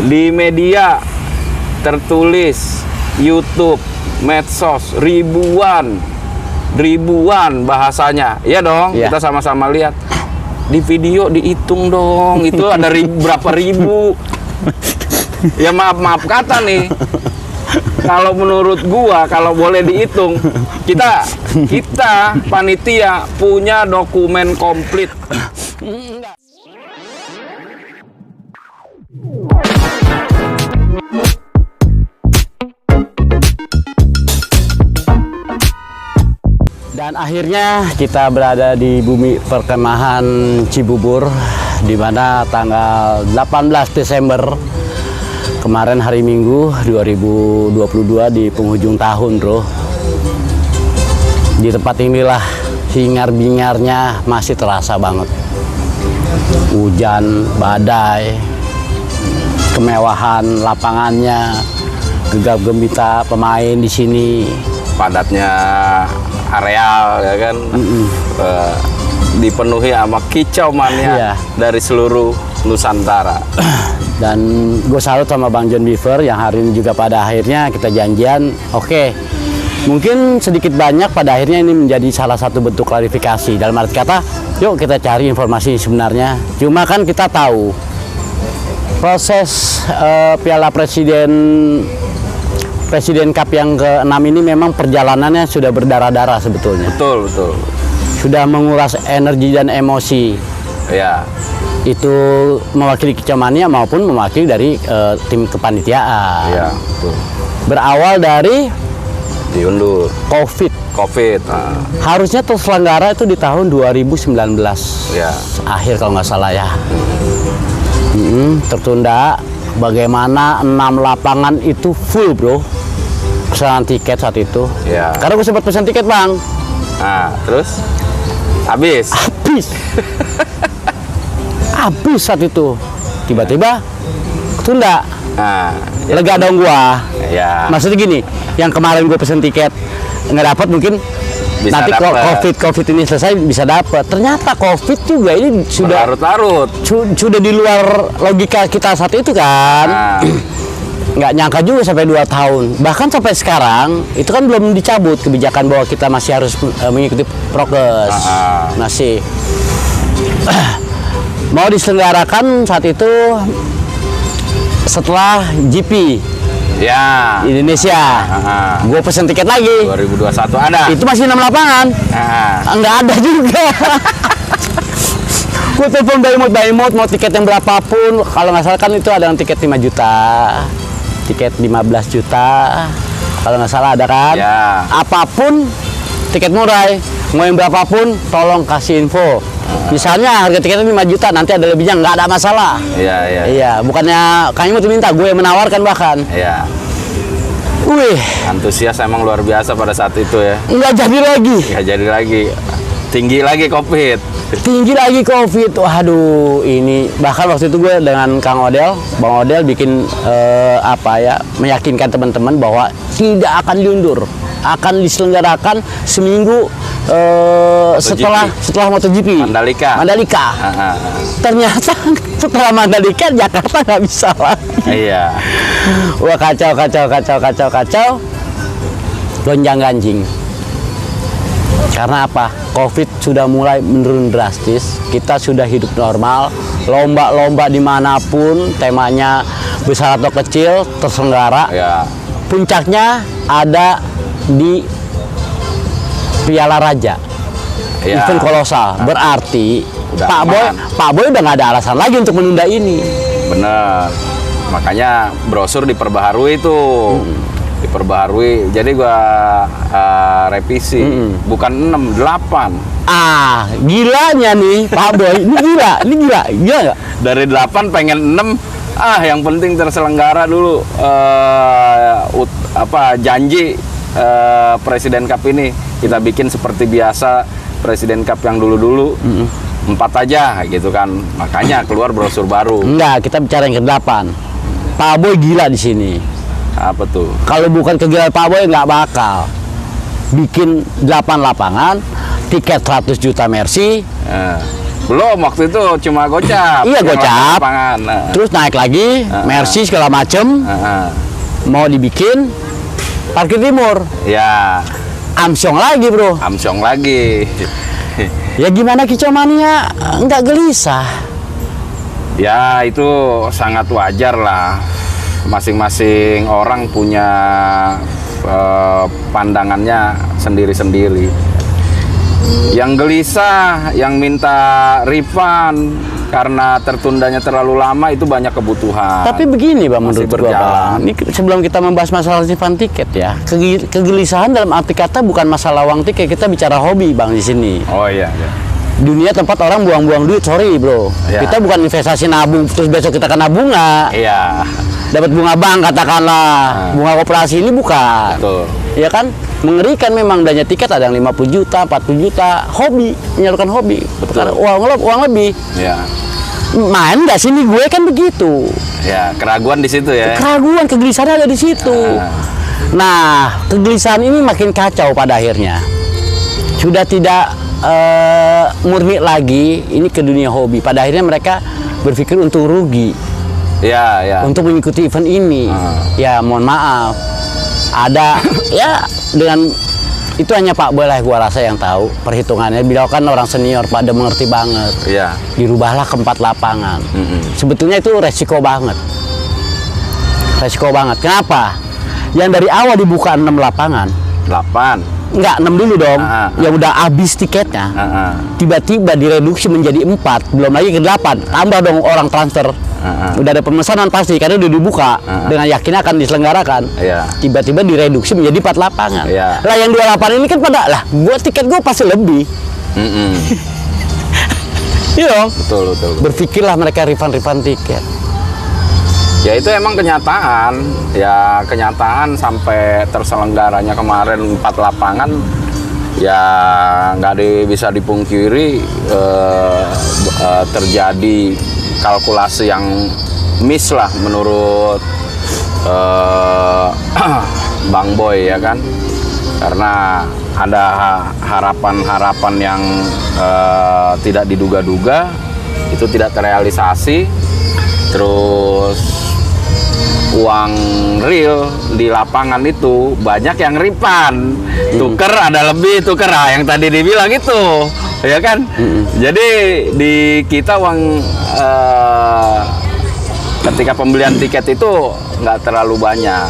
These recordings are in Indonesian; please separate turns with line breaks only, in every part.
Di media tertulis, YouTube, medsos, ribuan bahasanya. Iya dong, kita sama-sama lihat. Di video dihitung dong, itu ada berapa ribu. Ya maaf kata nih. Kalau menurut gua, kalau boleh dihitung, kita panitia punya dokumen komplit.
Dan akhirnya kita berada di bumi perkemahan Cibubur, di mana tanggal 18 Desember kemarin hari Minggu 2022 di penghujung tahun, bro. Di tempat inilah hingar-bingarnya masih terasa banget. Hujan, badai, kemewahan lapangannya, gegap gempita pemain di sini.
Padatnya areal, ya kan, dipenuhi sama kicau mania dari seluruh Nusantara.
Dan gue salut sama Bang John Beaver yang hari ini juga pada akhirnya kita janjian. Oke, mungkin sedikit banyak pada akhirnya ini menjadi salah satu bentuk klarifikasi. Dalam arti kata, yuk kita cari informasi sebenarnya. Cuma kan kita tahu proses Piala Presiden Cup yang ke-6 ini memang perjalanannya sudah berdarah-darah sebetulnya.
Betul.
Sudah menguras energi dan emosi.
Ya.
Itu mewakili Kicau Mania maupun mewakili dari tim kepanitiaan.
Iya, betul.
Berawal dari
diundur COVID. Nah.
Harusnya terselenggara itu di tahun 2019.
Ya.
Akhir kalau nggak salah ya. Tertunda. Bagaimana 6 lapangan itu full, bro. Pesanan tiket saat itu.
Ya.
Karena gue sempat pesan tiket, Bang.
Nah, terus habis
saat itu. Tiba-tiba ketunda.
Nah,
lega dong gua.
Ya.
Maksudnya gini, yang kemarin gue pesan tiket nggak dapat, mungkin bisa nanti COVID ini selesai bisa dapat. Ternyata COVID juga ini sudah
larut-larut.
Sudah di luar logika kita saat itu kan.
Nah.
Nggak nyangka juga sampai 2 tahun. Bahkan sampai sekarang itu kan belum dicabut kebijakan bahwa kita masih harus mengikuti prokes. Masih mau diselenggarakan saat itu setelah GP.
Ya,
Indonesia. Gue pesen tiket lagi.
2021 ada.
Itu masih 6 lapangan. Nggak ada juga. Gue telepon Daimot mau tiket yang berapapun. Kalau nggak salah kan itu ada yang tiket 5 juta, tiket 15 juta. Kalau nggak salah ada kan.
Ya.
Apapun tiket murah, mau yang berapapun, tolong kasih info. Misalnya harga tiketnya 5 juta, nanti ada lebihnya, nggak ada masalah. Iya, bukannya Kang Imut minta, gue yang menawarkan bahkan.
Iya.
Wih,
antusias emang luar biasa pada saat itu ya.
Nggak jadi lagi.
Tinggi lagi COVID.
Waduh, ini bahkan waktu itu gue dengan Bang Odel bikin meyakinkan teman-teman bahwa tidak akan diundur, akan diselenggarakan seminggu setelah MotoGP
Mandalika.
Ternyata setelah Mandalika Jakarta nggak bisa lagi.
Iya.
Wah, kacau. Gonjang-ganjing. Karena apa? COVID sudah mulai menurun drastis. Kita sudah hidup normal. Lomba-lomba dimanapun, temanya besar atau kecil terselenggara.
Ya.
Puncaknya ada di Piala Raja.
Ya.
Event kolosal. Berarti Pak Boy udah nggak ada alasan lagi untuk menunda ini.
Bener. Makanya brosur diperbaharui tuh. Diperbaharui. Jadi gua revisi. Bukan 6, 8.
Gilanya nih Pak Boy. Ini gila nggak?
Dari 8 pengen 6. Yang penting terselenggara dulu. Janji Presiden Cup ini kita bikin seperti biasa Presiden Cup yang dulu-dulu. 4 aja gitu kan. Makanya keluar brosur baru.
Enggak, kita bicara yang ke-8. Pak Boy gila di sini.
Apa tuh?
Kalau bukan kegilaan Pak Boy nggak bakal bikin 8 lapangan, tiket 100 juta Mercy,
Belum, waktu itu cuma gocap.
Iya,
yang
gocap.
lapangan.
Terus naik lagi, Mercy segala macem, mau dibikin parkir timur.
Ya,
Amsyong lagi bro.
Amsyong lagi.
Ya gimana kicau mania nggak gelisah.
Ya itu sangat wajar lah. Masing-masing orang punya pandangannya sendiri-sendiri. Yang gelisah, yang minta refund karena tertundanya terlalu lama itu banyak kebutuhan.
Tapi begini Bang,
Masih
menurut gua
berjalan.
Bang, ini sebelum kita membahas masalah refund tiket ya, kegelisahan dalam arti kata bukan masalah uang tiket, kita bicara hobi Bang di sini.
Oh iya, iya.
Dunia tempat orang buang-buang duit, sorry bro.
Ya.
Kita bukan investasi nabung terus besok kita kena bunga.
Iya,
Dapat bunga bank katakanlah, bunga koperasi ini bukan.
betul.
Ya kan? Mengerikan memang dana tiket ada yang 50 juta, 40 juta, hobi, menyalurkan hobi.
Betul.
Uang lebih.
Ya,
Main nggak sini gue kan begitu.
ya keraguan di situ ya.
Keraguan, kegelisahan ada di situ. Nah, kegelisahan ini makin kacau pada akhirnya. Sudah tidak murni lagi ini ke dunia hobi. Pada akhirnya mereka berpikir untung rugi
Ya, ya.
untuk mengikuti event ini. Ya, mohon maaf. Ada ya dengan itu hanya Pak Boy lah gua rasa yang tahu perhitungannya. Beliau kan orang senior, Pak, udah mengerti banget.
Iya.
Dirubahlah ke 4 lapangan. Sebetulnya itu resiko banget. Resiko banget. Kenapa? Yang dari awal dibuka 6 lapangan.
8.
Enggak, 6 dulu dong.
Ah, ah,
Yang udah habis tiketnya. Tiba-tiba direduksi menjadi 4, belum lagi ke 8. Tambah dong orang transfer. Udah ada pemesanan pasti karena udah dibuka dengan yakin akan diselenggarakan.
Iya.
Tiba-tiba direduksi menjadi 4 lapangan.
Iya.
Lah yang 2 lapangan ini kan pada lah, gua tiket gua pasti lebih. Iya dong.
Betul, betul.
Berpikirlah mereka refund tiket.
Ya itu emang kenyataan. Ya kenyataan sampai terselenggaranya kemarin 4 lapangan. Ya nggak bisa dipungkiri terjadi kalkulasi yang miss lah menurut Bang Boy ya kan, karena ada harapan-harapan yang tidak diduga-duga itu tidak terrealisasi, terus uang real di lapangan itu banyak yang refund, tuker ada lebih, tuker yang tadi dibilang itu ya kan. Jadi di kita uang ketika pembelian tiket itu nggak terlalu banyak.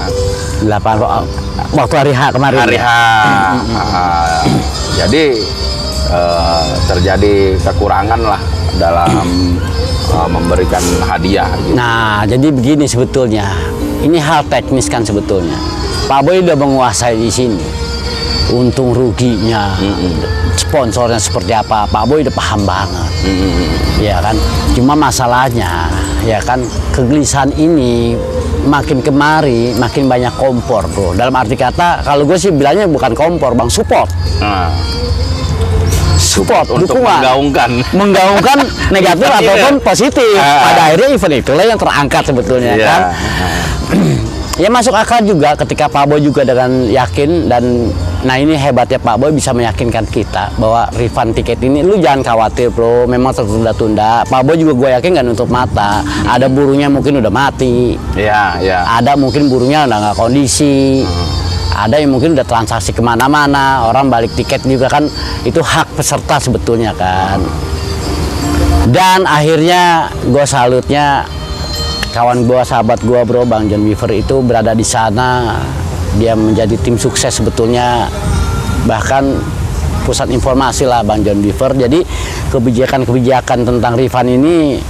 8 waktu hari H kemarin.
Hari H. Jadi terjadi kekurangan lah dalam memberikan hadiah gitu.
Nah, jadi begini sebetulnya. Ini hal teknis kan sebetulnya. Pak Boy udah menguasai di sini. Untung ruginya, sponsornya seperti apa, Pak Boy udah paham banget. Ya kan. Cuma masalahnya, ya kan, kegelisahan ini makin kemari makin banyak kompor, bro. Dalam arti kata, kalau gue sih bilangnya bukan kompor, bang, support. Support,
Untuk
dukungan, menggaungkan negatif ataupun positif. Pada akhirnya event itulah yang terangkat sebetulnya kan. Ya masuk akal juga ketika Pak Boy juga dengan yakin, dan nah ini hebatnya Pak Boy bisa meyakinkan kita bahwa refund tiket ini lu jangan khawatir bro, memang tertunda-tunda. Pak Boy juga gue yakin nggak nutup mata. Ada burunya mungkin udah mati.
Iya, iya.
Ada mungkin burunya udah nggak kondisi. Ada yang mungkin udah transaksi kemana-mana, orang balik tiket juga kan, itu hak peserta sebetulnya kan. Dan akhirnya gue salutnya kawan gue, sahabat gue bro, Bang John Weaver itu berada di sana. Dia menjadi tim sukses sebetulnya, bahkan pusat informasi lah Bang John Weaver. Jadi kebijakan-kebijakan tentang refund ini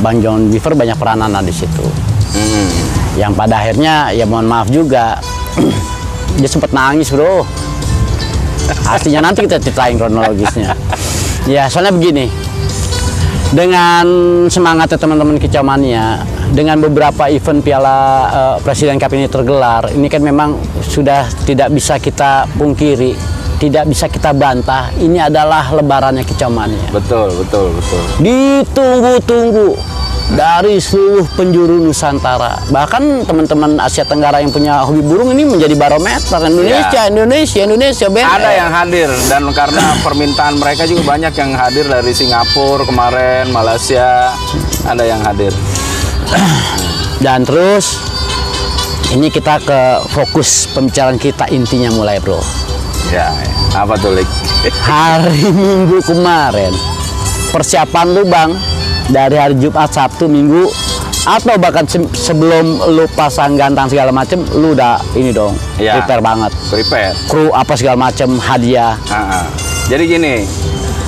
Bang John Weaver banyak peranan di situ. Yang pada akhirnya ya mohon maaf juga dia sempat nangis bro. Artinya nanti kita ceritain kronologisnya. Ya soalnya begini, dengan semangatnya teman-teman Kicau Mania, dengan beberapa event Piala Presiden Cup ini tergelar, ini kan memang sudah tidak bisa kita pungkiri, tidak bisa kita bantah, ini adalah lebarannya Kicau Mania.
Betul, betul, betul.
Ditunggu-tunggu dari seluruh penjuru Nusantara. Bahkan teman-teman Asia Tenggara yang punya hobi burung ini menjadi barometer Indonesia BNN.
Ada yang hadir, dan karena permintaan mereka juga banyak yang hadir dari Singapura kemarin, Malaysia, ada yang hadir.
Dan terus ini kita ke fokus pembicaraan kita, intinya mulai bro.
Ya, apa tuh Lik?
Hari Minggu kemarin persiapan lu bang, dari hari Jumat, Sabtu, Minggu, atau bahkan sebelum lu pasang gantang segala macem, lu udah ini dong,
ya,
prepare banget.
Prepare.
Kru apa segala macem, hadiah.
Jadi gini,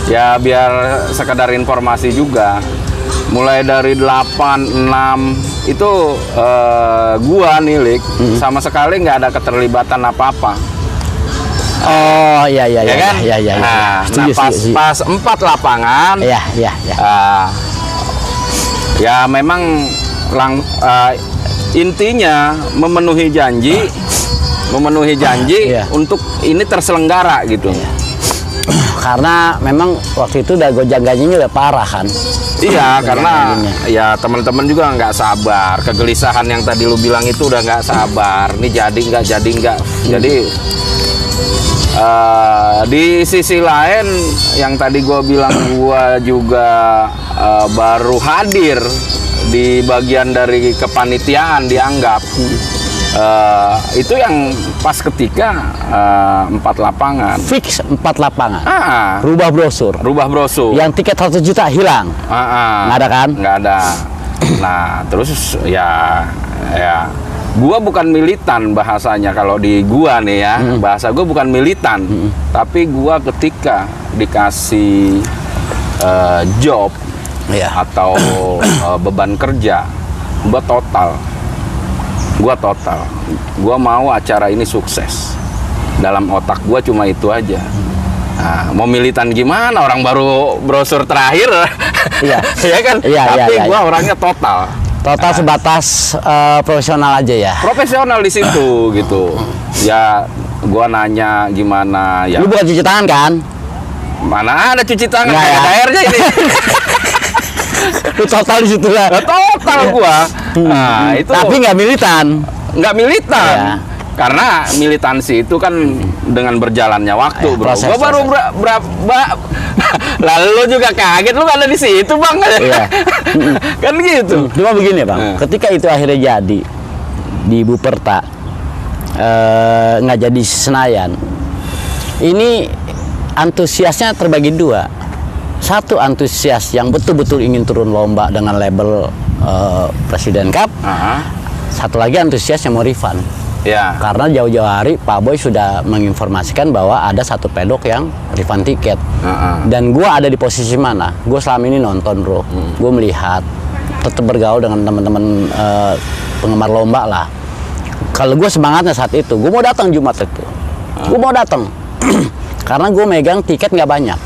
ya biar sekedar informasi juga, mulai dari 8, 6 itu gua nih Lik, sama sekali nggak ada keterlibatan apa-apa.
Oh iya
kan?
Iya.
Nah, pas 4 lapangan.
Iya.
Ya memang intinya memenuhi janji
Iya.
untuk ini terselenggara gitu.
Iya. Karena memang waktu itu udah gojang-ganjingnya udah parah kan.
Iya, karena ya teman-teman juga nggak sabar. Kegelisahan yang tadi lu bilang itu udah nggak sabar. Ini jadi nggak. Jadi di sisi lain yang tadi gue bilang, gue juga baru hadir di bagian dari kepanitiaan dianggap. Itu yang pas ketika 4 lapangan.
Fix 4 lapangan.
Rubah brosur.
Yang tiket 1 juta hilang. Nggak ada kan?
Nggak ada. Nah, terus ya gua bukan militan bahasanya, kalau di gua nih ya, bahasa gua bukan militan, tapi gua ketika dikasih job atau beban kerja, gua total. Gua mau acara ini sukses. Dalam otak gua cuma itu aja. Nah, mau militan gimana? Orang baru brosur terakhir.
Iya.
Ya kan? Tapi gua orangnya total.
Sebatas profesional aja ya.
Profesional di situ gitu. Ya, gua nanya gimana ya.
Lu bukan cuci tangan kan?
Mana ada cuci tangan,
nggak
ada airnya ini.
Lu total di situ lah.
Total gua. Nah, itu.
Tapi nggak militan.
Nggak militan.
Ya.
Karena militansi itu kan dengan berjalannya waktu, bro.
Proses,
Gua baru lalu juga kaget, lu ada di situ, Bang.
Iya.
Kan gitu.
Cuma begini, Bang. Ketika itu akhirnya jadi di Buperta, nggak jadi Senayan. Ini antusiasnya terbagi 2. Satu, antusias yang betul-betul ingin turun lomba dengan label Presiden Cup. Satu lagi antusias yang mau refund.
Ya.
Karena jauh-jauh hari Pak Boy sudah menginformasikan bahwa ada satu pedok yang refund tiket. Dan gue ada di posisi mana? Gue selama ini nonton, bro. Gue melihat, tetap bergaul dengan teman-teman penggemar lomba lah. Kalau gue semangatnya saat itu, gue mau datang Jumat itu. Gue mau datang. Karena gue megang tiket nggak banyak.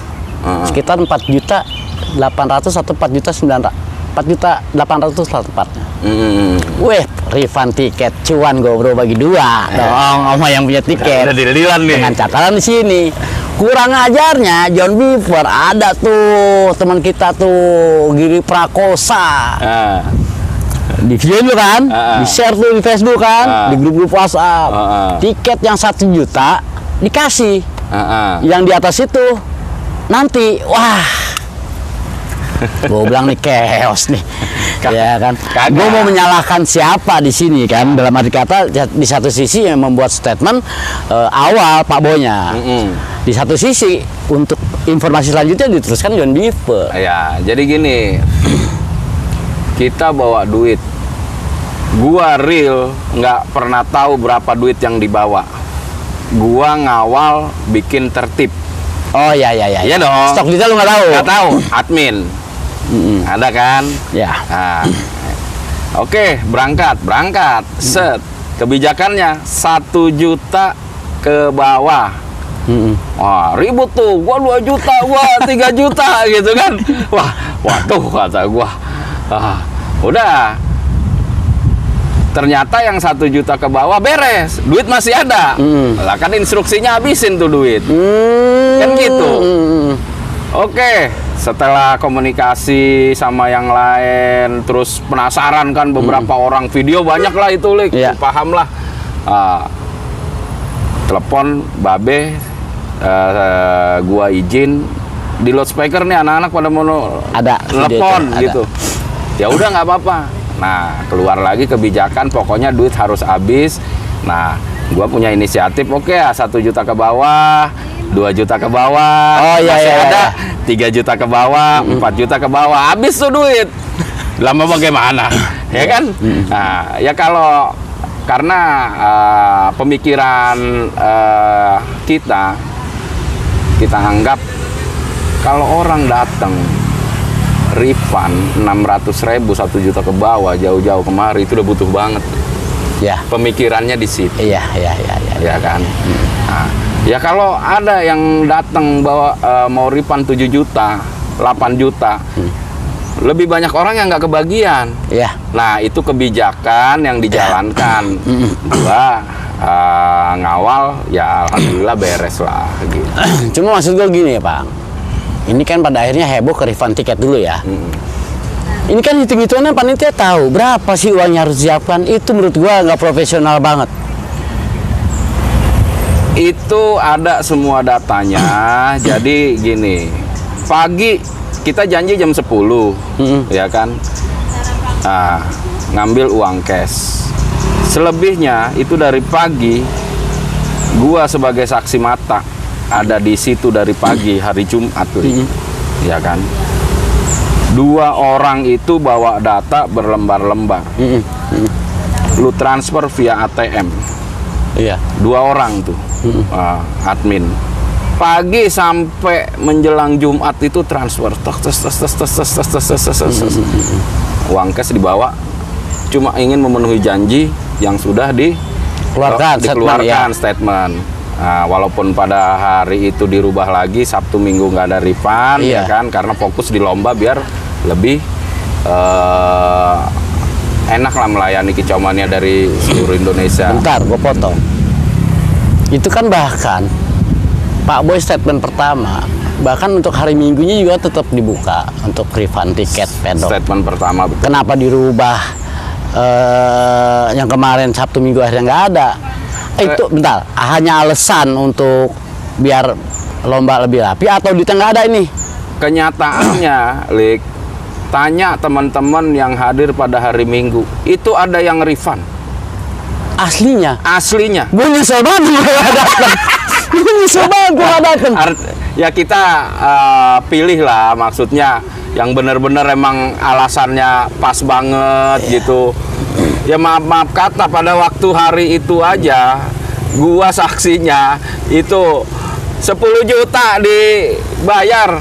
Sekitar 4.800.000 atau 4.900.000. 4.800.000 lah tepatnya. Weh, refund tiket cuan gue bro, bagi 2 dong sama yang punya tiket.
Ada deal-dealan nih.
Dengan catatan di sini. Kurang ajarnya John Beaver, ada tuh teman kita tuh Giri Prakosa. Di video itu kan, di share tuh di Facebook kan, di grup-grup WhatsApp. Tiket yang 1 juta dikasih. Yang di atas itu nanti, wah. Gue bilang nih chaos nih, ya kan. Gue mau menyalahkan siapa di sini kan? Dalam arti kata, di satu sisi yang membuat statement awal Pak Boynya, di satu sisi untuk informasi selanjutnya diteruskan John Beaver.
Ya, jadi gini, kita bawa duit. Gua real nggak pernah tahu berapa duit yang dibawa. Gua ngawal bikin tertib.
Oh ya.
Iya dong.
Stok detail lu nggak tahu?
Nggak tahu. Admin. Ada kan?
Ya.
Nah, oke, berangkat. Set. Kebijakannya 1 juta ke bawah. Wah, ribut tuh. Gua 2 juta, gua 3 juta gitu kan. Waduh kata gua. Udah. Ternyata yang 1 juta ke bawah beres, duit masih ada. Lah kan instruksinya habisin tuh duit. Kan gitu. Oke, setelah komunikasi sama yang lain, terus penasaran kan beberapa orang, video banyak lah itu, Lik.
Iya.
Paham lah. Telepon Babe, gua izin di loudspeaker nih, anak-anak pada mau
Ada
telepon
video itu,
gitu. Ya udah nggak apa-apa. Nah, keluar lagi kebijakan, pokoknya duit harus habis. Nah, gua punya inisiatif, oke, 1 juta ke bawah, 2 juta ke bawah,
Oh, iya,
masih
iya,
ada
iya.
3 juta ke bawah, 4 juta ke bawah, habis tuh duit. Lama bagaimana? Ya kan? Nah, ya kalau karena pemikiran kita anggap kalau orang datang refund 600.000, 1 juta ke bawah, jauh-jauh kemari, itu udah butuh banget.
Ya.
Pemikirannya di situ.
Iya.
Ya kan. Nah, ya kalau ada yang datang bawa mau refund 7 juta, 8 juta, lebih banyak orang yang nggak kebagian.
Iya.
Nah, itu kebijakan yang dijalankan. Gua ngawal, ya alhamdulillah beres lah gitu.
Cuma maksud gue gini ya, Bang. Ini kan pada akhirnya heboh ke refund tiket dulu ya. Ini kan hitung-hitungannya panitia tahu berapa sih uang yang harus disiapkan. Itu menurut gua nggak profesional banget.
Itu ada semua datanya. Jadi gini, pagi kita janji jam 10, ya kan? Nah, ngambil uang cash. Selebihnya itu dari pagi, gua sebagai saksi mata ada di situ dari pagi hari Jumat, ya kan? 2 orang itu bawa data berlembar-lembar. Lu transfer via ATM.
Iya.
2 orang tuh, admin. Pagi sampai menjelang Jumat itu transfer. Uang cash dibawa. Cuma ingin memenuhi janji yang sudah dikeluarkan statement. Nah, walaupun pada hari itu dirubah lagi, Sabtu Minggu nggak ada refund, ya kan? Karena fokus di lomba biar lebih enak lah melayani kicauannya dari seluruh Indonesia.
Bentar, gue potong. Itu kan bahkan Pak Boy statement pertama, bahkan untuk hari Minggunya juga tetap dibuka untuk refund tiket pedok.
Statement pertama. Betul.
Kenapa dirubah yang kemarin Sabtu Minggu akhirnya nggak ada? Itu bentar, hanya alasan untuk biar lomba lebih rapi atau duitnya nggak ada ini?
Kenyataannya, Lik, tanya teman-teman yang hadir pada hari Minggu, itu ada yang refund.
Aslinya?
Aslinya.
Gue nyesel banget gue nggak datang. Gue nyesel banget gue nggak datang.
Ya kita pilih lah, maksudnya yang benar-benar emang alasannya pas banget gitu. Ya maaf kata, pada waktu hari itu aja gua saksinya itu 10 juta dibayar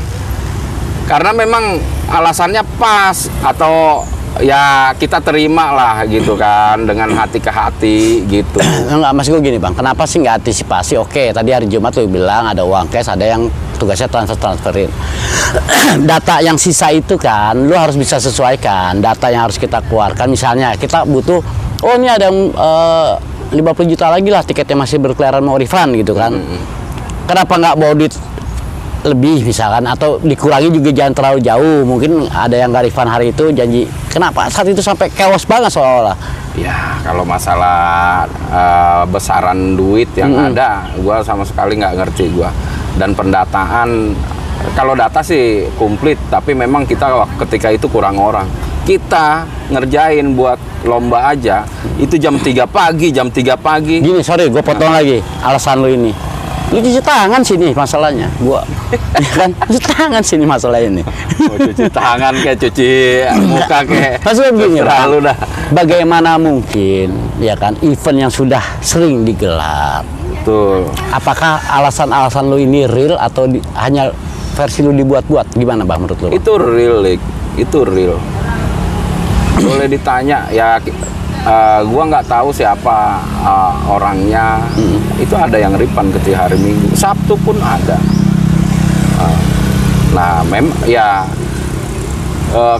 karena memang alasannya pas, atau ya kita terima lah gitu kan dengan hati ke hati gitu.
Enggak, mas gue gini Bang, kenapa sih nggak antisipasi? Oke, tadi hari Jumat lu bilang ada uang cash, ada yang tugasnya transferin. Data yang sisa itu kan, lu harus bisa sesuaikan. Data yang harus kita keluarkan, misalnya kita butuh, oh ini ada 50 juta lagi lah tiketnya masih berkeliaran mau refund gitu kan. Kenapa nggak bawa duit lebih misalkan, atau dikurangi juga jangan terlalu jauh. Mungkin ada yang nggak refund hari itu janji. Kenapa saat itu sampai chaos banget seolah-olah?
Ya kalau masalah besaran duit yang ada, gua sama sekali nggak ngerti gua. Dan pendataan, kalau data sih komplit, tapi memang kita ketika itu kurang orang. Kita ngerjain buat lomba aja itu jam 3 pagi.
Gini, sorry, gue potong lagi alasan lu ini. Lu cuci tangan sini masalahnya, gua ya kan cuci tangan sini masalah ini.
Mau cuci tangan kayak cuci muka kayak.
Maksudnya begini,
terlalu dah.
Bagaimana mungkin ya kan event yang sudah sering digelar?
Betul.
Apakah alasan-alasan lu ini real atau hanya versi lu dibuat-buat? Gimana Bang menurut lu?
Itu real, Lik. Itu real. Boleh ditanya ya. Gua nggak tahu siapa orangnya. Itu ada yang refund ketika hari Minggu, Sabtu pun ada. Nah,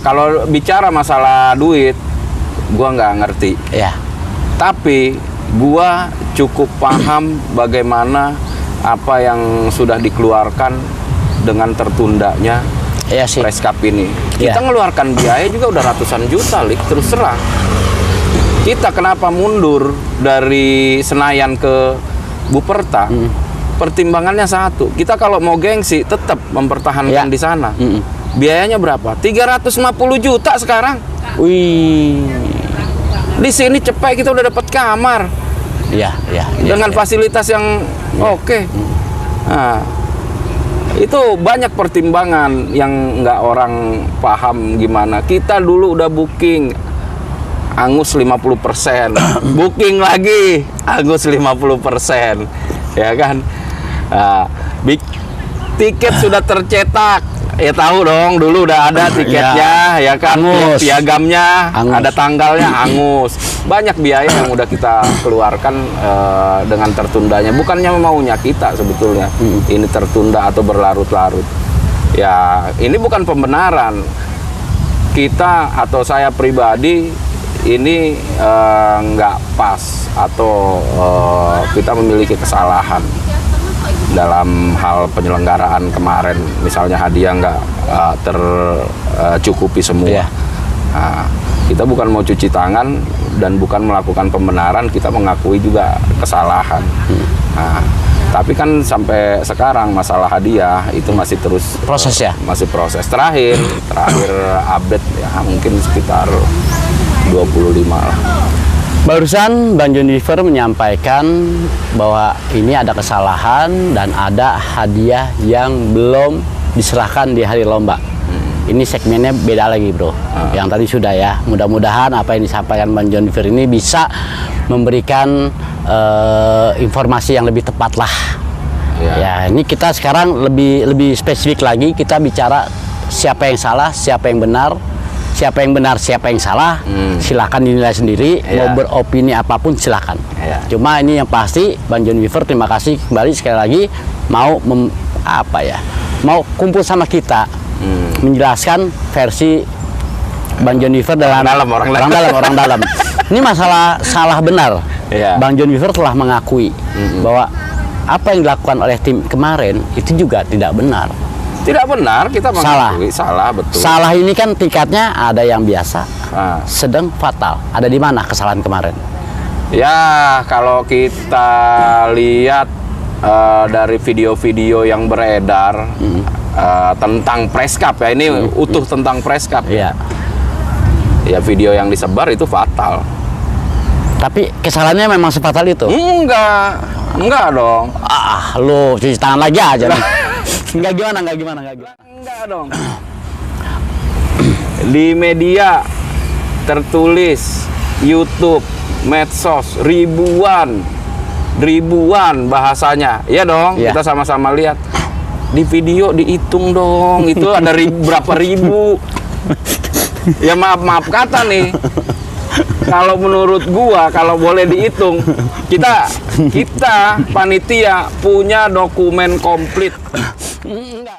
kalau bicara masalah duit, gua nggak ngerti.
Ya.
Tapi gua cukup paham bagaimana apa yang sudah dikeluarkan dengan tertundanya
Iya sih.
Preskap ini. Kita
Iya.
ngeluarkan biaya juga udah ratusan juta, Lik, terus terang. Kita kenapa mundur dari Senayan ke Buperta? Pertimbangannya satu, kita kalau mau gengsi tetap mempertahankan
Ya.
di sana.
Mm-mm.
Biayanya berapa? 350 juta sekarang.
Wih.
Di sini cepet kita udah dapat kamar
Iya, iya.
dengan fasilitas yang oke. Nah, itu banyak pertimbangan yang nggak orang paham gimana. Kita dulu udah booking angus 50%, booking lagi angus 50%, ya kan? Nah, tiket sudah tercetak. Ya tahu dong, dulu udah ada tiketnya, ya kan,
Angus.
piagamnya,
Angus.
ada tanggalnya, angus. Banyak biaya yang udah kita keluarkan dengan tertundanya. Bukannya maunya kita sebetulnya, ini tertunda atau berlarut-larut. Ya, ini bukan pembenaran. Kita atau saya pribadi ini nggak pas atau kita memiliki kesalahan dalam hal penyelenggaraan kemarin, misalnya hadiah nggak tercukupi semua.
Iya.
Nah, kita bukan mau cuci tangan dan bukan melakukan pembenaran, kita mengakui juga kesalahan. Nah, tapi kan sampai sekarang masalah hadiah itu masih terus
Proses ya?
masih proses. Terakhir update ya mungkin sekitar 25 lah.
Barusan Bang John River menyampaikan bahwa ini ada kesalahan dan ada hadiah yang belum diserahkan di hari lomba. Ini segmennya beda lagi, bro. Yang tadi sudah ya. Mudah-mudahan apa yang disampaikan Bang John River ini bisa memberikan informasi yang lebih tepat lah. Ya, ini kita sekarang lebih spesifik lagi. Kita bicara siapa yang salah, siapa yang benar. Siapa yang benar, siapa yang salah, silakan dinilai sendiri. Mau beropini apapun silakan. Cuma ini yang pasti, Bang John River terima kasih kembali sekali lagi mau mau kumpul sama kita, menjelaskan versi Bang John River dalam orang dalam. Ini masalah salah benar. Bang John River telah mengakui bahwa apa yang dilakukan oleh tim kemarin itu juga tidak benar.
Tidak benar, kita mengakui salah, betul.
Salah ini kan tingkatnya ada yang biasa, sedang, fatal. Ada di mana kesalahan kemarin?
Ya, kalau kita lihat dari video-video yang beredar tentang Preskap ya, ini utuh tentang Preskap.
Iya.
Ya, video yang disebar itu fatal.
Tapi kesalahannya memang sefatal itu?
Enggak dong.
Lu cuci tangan lagi aja nih. Enggak gimana.
Enggak dong. Di media tertulis, YouTube, medsos, ribuan bahasanya. Iya dong, kita sama-sama lihat. Di video dihitung dong, itu ada berapa ribu. Ya maaf kata nih. Kalau menurut gua, kalau boleh dihitung, kita panitia punya dokumen komplit.
Enggak.